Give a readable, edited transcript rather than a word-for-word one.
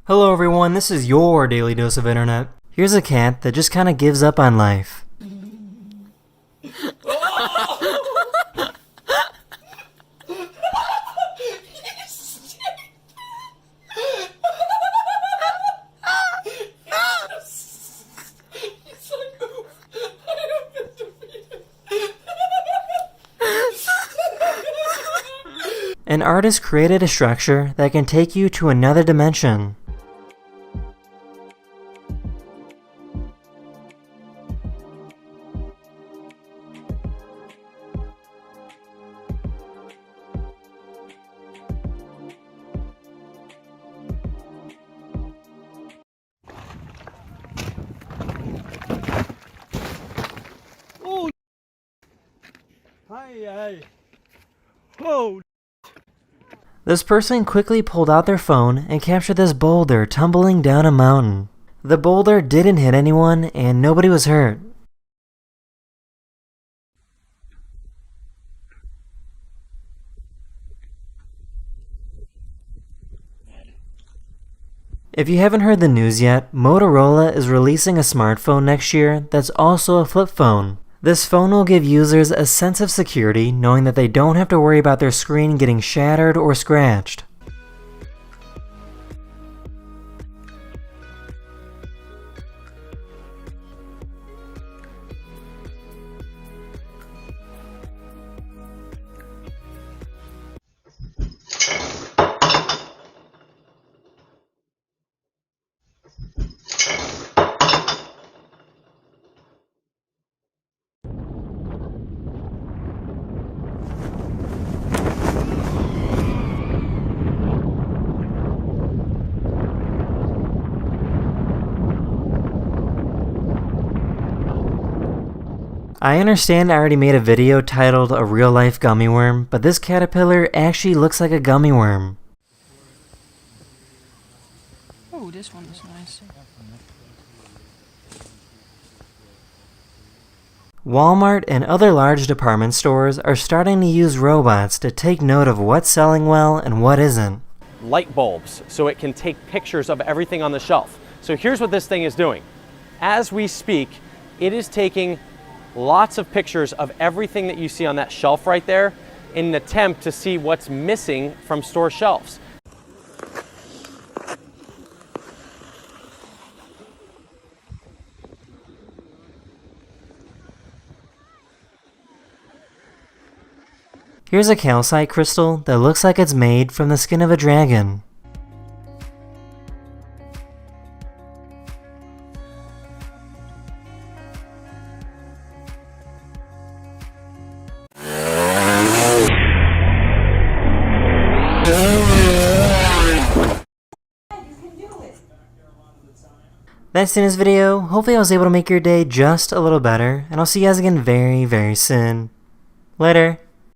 Hello everyone, this is your daily dose of internet. Here's a cat that just kinda gives up on life. An artist created a structure that can take you to another dimension. Oh! Hi. Oh! This person quickly pulled out their phone and captured this boulder tumbling down a mountain. The boulder didn't hit anyone and nobody was hurt. If you haven't heard the news yet, Motorola is releasing a smartphone next year that's also a flip phone. This phone will give users a sense of security knowing that they don't have to worry about their screen getting shattered or scratched. I understand I already made a video titled A Real Life Gummy Worm, but this caterpillar actually looks like a gummy worm. Oh, this one is nice. Walmart and other large department stores are starting to use robots to take note of what's selling well and what isn't. Light bulbs, so it can take pictures of everything on the shelf. So here's what this thing is doing. As we speak, it is taking lots of pictures of everything that you see on that shelf right there in an attempt to see what's missing from store shelves. Here's a calcite crystal that looks like it's made from the skin of a dragon. That's in this video. Hopefully I was able to make your day just a little better, and I'll see you guys again very, very soon. Later.